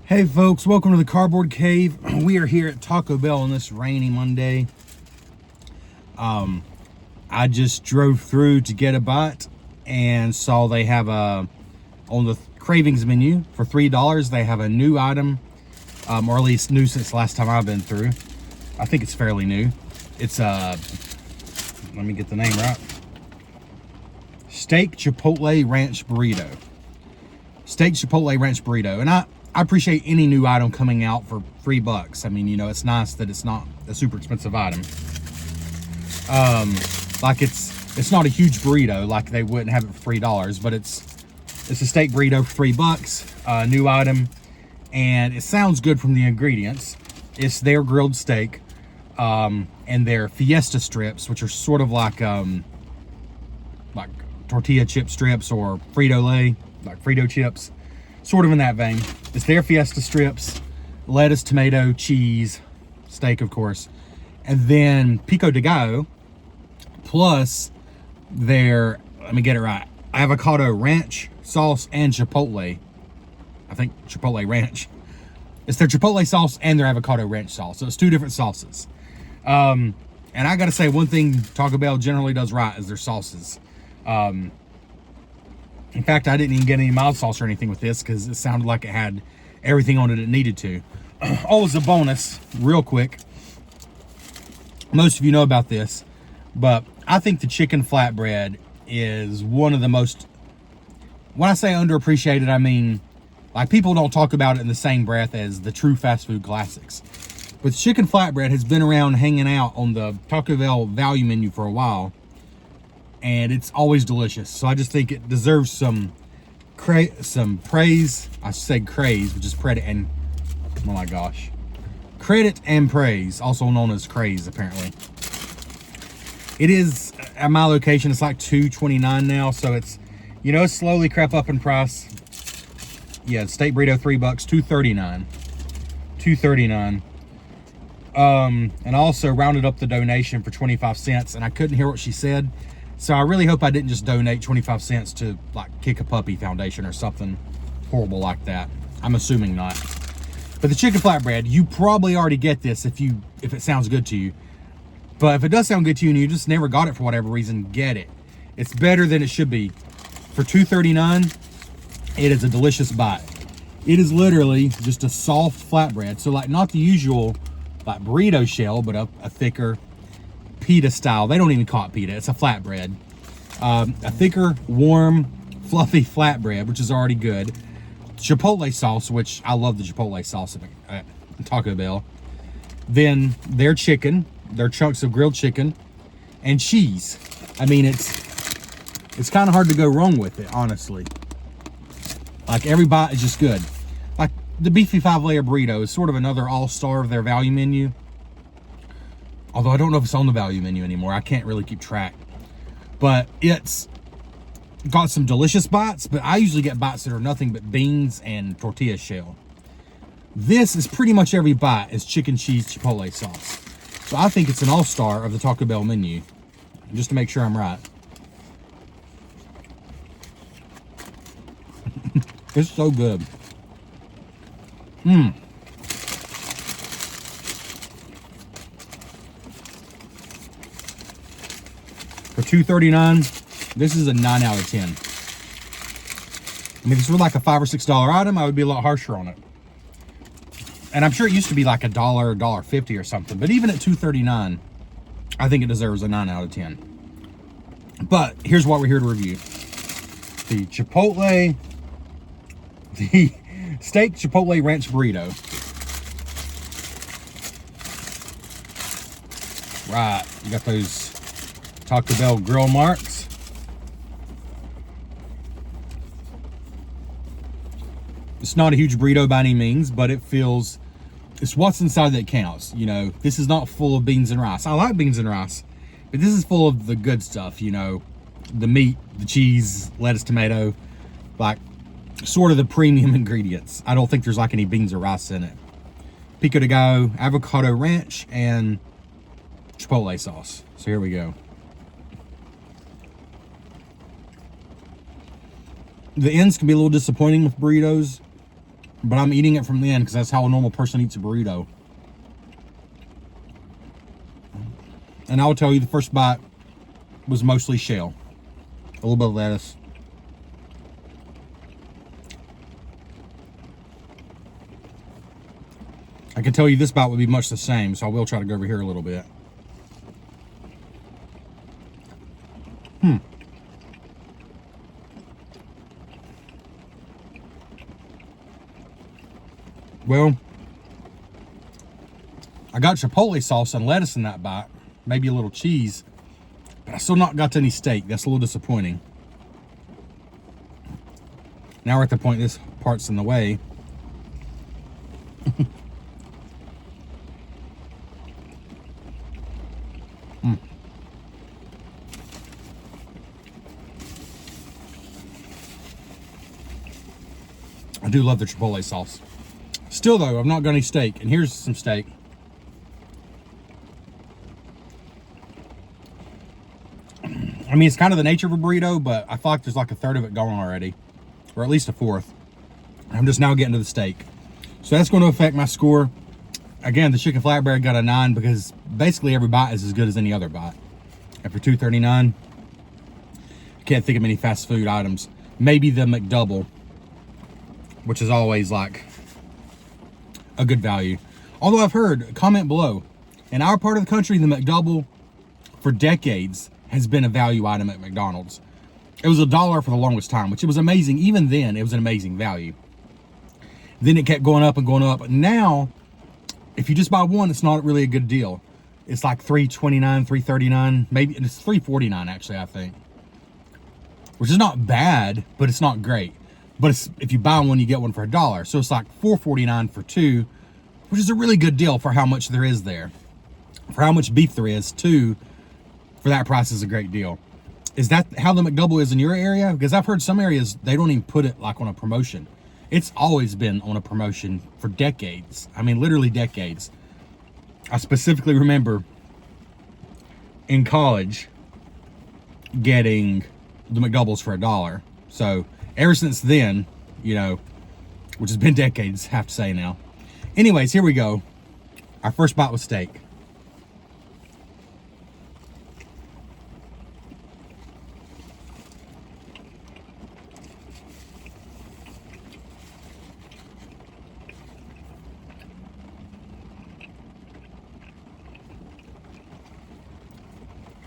Hey folks, welcome to the Cardboard Cave. We are here at Taco Bell on this rainy Monday. I just drove through to get a bite and saw they have on the Cravings menu for $3, they have a new item, or at least new since last time I've been through. I think it's fairly new. It's let me get the name right. Steak Chipotle Ranch Burrito. Steak Chipotle Ranch Burrito. And I appreciate any new item coming out for $3. I mean, you know, it's nice that it's not a super expensive item. Like it's not a huge burrito, like they wouldn't have it for $3, but it's a steak burrito for $3, new item, and it sounds good from the ingredients. It's their grilled steak, and their fiesta strips, which are sort of like tortilla chip strips or Frito-Lay, like Frito chips. Sort of in that vein. It's their fiesta strips, lettuce, tomato, cheese, steak, of course, and then pico de gallo, plus their, let me get it right, avocado ranch sauce and chipotle. I think chipotle ranch. It's their chipotle sauce and their avocado ranch sauce. So it's two different sauces. And I gotta say, one thing Taco Bell generally does right is their sauces. In fact, I didn't even get any mild sauce or anything with this because it sounded like it had everything on it needed to. Oh, as a bonus, real quick, most of you know about this, but I think the chicken flatbread is one of the most, when I say underappreciated, I mean, like, people don't talk about it in the same breath as the true fast food classics. But chicken flatbread has been around hanging out on the Taco Bell value menu for a while, and it's always delicious. So I just think it deserves some praise. I said craze, which is credit and, oh my gosh, credit and praise, also known as craze apparently. It is, at my location, it's like $2.29 now, so it's, you know, it's slowly crept up in price. Yeah, steak burrito $3, $2.39. $2.39. And I also rounded up the donation for 25 cents, and I couldn't hear what she said. So I really hope I didn't just donate 25 cents to, like, Kick a Puppy Foundation or something horrible like that. I'm assuming not. But the chicken flatbread, you probably already get this if it sounds good to you. But if it does sound good to you and you just never got it for whatever reason, get it. It's better than it should be. For $2.39, it is a delicious bite. It is literally just a soft flatbread. So, like, not the usual, like, burrito shell, but a thicker pita style. They don't even call it pita. It's a flatbread. A thicker, warm, fluffy flatbread, which is already good. Chipotle sauce, which I love the Chipotle sauce at Taco Bell. Then their chicken, their chunks of grilled chicken, and cheese. I mean, it's kind of hard to go wrong with it, honestly. Like, every bite is just good. Like, the beefy 5-layer burrito is sort of another all-star of their value menu. Although I don't know if it's on the value menu anymore. I can't really keep track. But it's got some delicious bites, but I usually get bites that are nothing but beans and tortilla shell. This is pretty much every bite is chicken cheese chipotle sauce. So I think it's an all-star of the Taco Bell menu. Just to make sure I'm right. It's so good. For $2.39, this is a 9 out of 10. I mean, if this were like a $5 or $6 item, I would be a lot harsher on it. And I'm sure it used to be like $1, $1.50 or something. But even at $2.39, I think it deserves a 9 out of 10. But here's what we're here to review. The Steak Chipotle Ranch Burrito. Right, you got those Taco Bell grill marks. It's not a huge burrito by any means, but it's what's inside that counts. You know, this is not full of beans and rice. I like beans and rice, but this is full of the good stuff, you know, the meat, the cheese, lettuce, tomato, like sort of the premium ingredients. I don't think there's like any beans or rice in it. Pico de gallo, avocado ranch, and chipotle sauce. So here we go. The ends can be a little disappointing with burritos. but I'm eating it from the end because that's how a normal person eats a burrito. And I will tell you, the first bite was mostly shell. A little bit of lettuce. I can tell you this bite would be much the same, so I will try to go over here a little bit. Well, I got Chipotle sauce and lettuce in that bite, maybe a little cheese, but I still not got to any steak. That's a little disappointing. Now we're at the point this part's in the way. I do love the Chipotle sauce. Still though, I've not got any steak, and here's some steak. I mean, it's kind of the nature of a burrito, but I feel like there's like a third of it gone already, or at least a fourth. I'm just now getting to the steak. So that's going to affect my score. Again, the chicken flatbread got a 9 because basically every bite is as good as any other bite. After $2.39, can't think of any fast food items. Maybe the McDouble, which is always like a good value. Although I've heard, comment below, in our part of the country, the McDouble for decades has been a value item at McDonald's. It was $1 for the longest time, which it was amazing. Even then, it was an amazing value. Then it kept going up and going up. Now, if you just buy one, it's not really a good deal. It's like $3.29, $3.39, maybe it's $3.49 actually, I think. Which is not bad, but it's not great. But it's, if you buy one, you get one for $1. So it's like $4.49 for 2, which is a really good deal for how much there is there. For how much beef there is, 2 for that price is a great deal. Is that how the McDouble is in your area? Because I've heard some areas, they don't even put it like on a promotion. It's always been on a promotion for decades. I mean, literally decades. I specifically remember in college getting the McDoubles for $1. So ever since then, you know, which has been decades, I have to say now. Anyways, here we go. Our first bite was steak.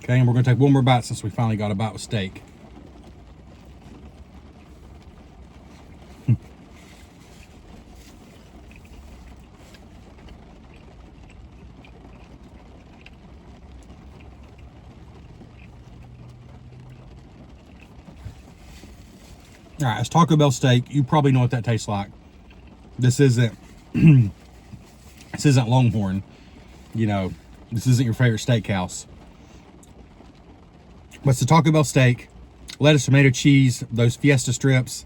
Okay, and we're going to take one more bite since we finally got a bite with steak. All right, it's Taco Bell steak. You probably know what that tastes like. This isn't this isn't Longhorn. You know, this isn't your favorite steakhouse. But it's the Taco Bell steak, lettuce, tomato, cheese, those Fiesta strips,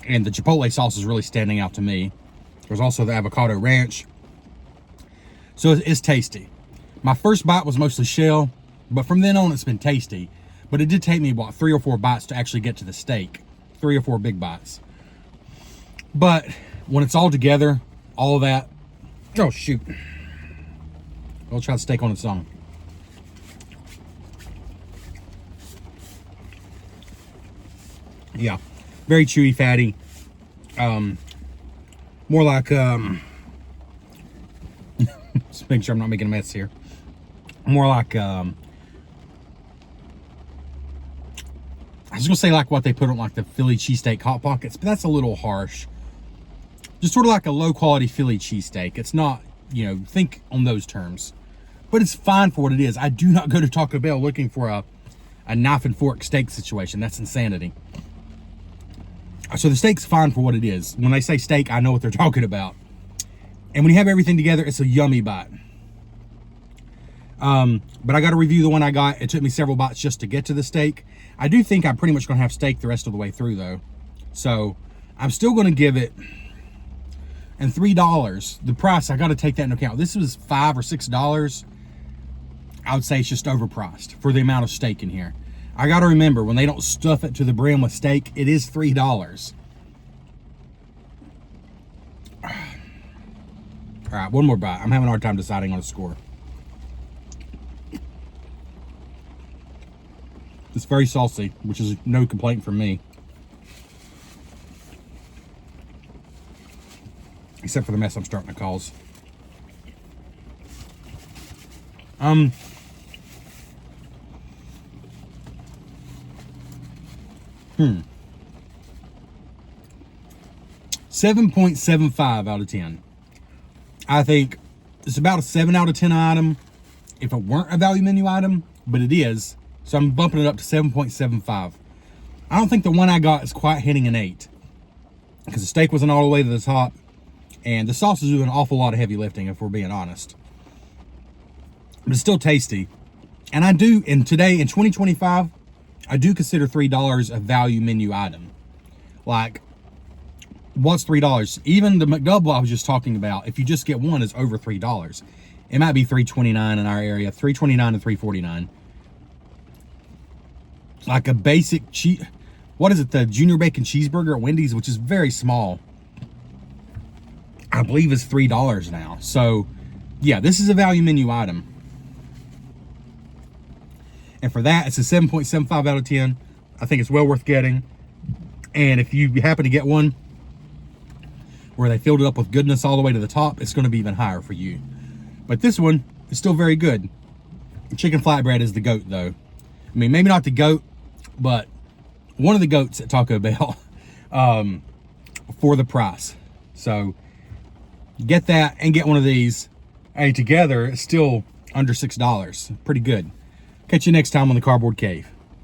and the Chipotle sauce is really standing out to me. There's also the avocado ranch. So it's tasty. My first bite was mostly shell, but from then on it's been tasty. But it did take me about 3 or 4 bites to actually get to the steak. 3 or 4 big bites. But when it's all together, all of that, oh shoot. I'll try the steak on its own. Yeah, very chewy, fatty. More like, just make sure I'm not making a mess here. More like, I was gonna say like what they put on like the Philly cheesesteak Hot Pockets, but that's a little harsh. Just sort of like a low quality Philly cheesesteak. It's not, you know, think on those terms. But it's fine for what it is. I do not go to Taco Bell looking for a knife and fork steak situation. That's insanity. So the steak's fine for what it is. When they say steak, I know what they're talking about. And when you have everything together, it's a yummy bite. But I got to review the one I got. It took me several bites just to get to the steak. I do think I'm pretty much going to have steak the rest of the way through, though. So I'm still going to give it, and $3, the price, I got to take that into account. This was $5 or $6. I would say it's just overpriced for the amount of steak in here. I got to remember, when they don't stuff it to the brim with steak, it is $3. All right, one more bite. I'm having a hard time deciding on a score. It's very saucy, which is no complaint from me. Except for the mess I'm starting to cause. 7.75 out of 10. I think it's about a 7 out of 10 item if it weren't a value menu item, but it is. So I'm bumping it up to 7.75. I don't think the one I got is quite hitting an 8 because the steak wasn't all the way to the top and the sauce is doing an awful lot of heavy lifting if we're being honest. But it's still tasty. And I do, and today in 2025, I do consider $3 a value menu item. Like, what's $3? Even the McDouble I was just talking about, if you just get one, is over $3. It might be $3.29 in our area, $3.29 to $3.49. Like a basic what is it? The junior bacon cheeseburger at Wendy's, which is very small, I believe is $3 now. So yeah, this is a value menu item. And for that, it's a 7.75 out of 10. I think it's well worth getting. And if you happen to get one where they filled it up with goodness all the way to the top, it's going to be even higher for you. But this one is still very good. Chicken flatbread is the GOAT, though. I mean, maybe not the GOAT, but one of the GOATs at Taco Bell for the price. So get that and get one of these. Hey, together, it's still under $6. Pretty good. Catch you next time on the Cardboard Cave.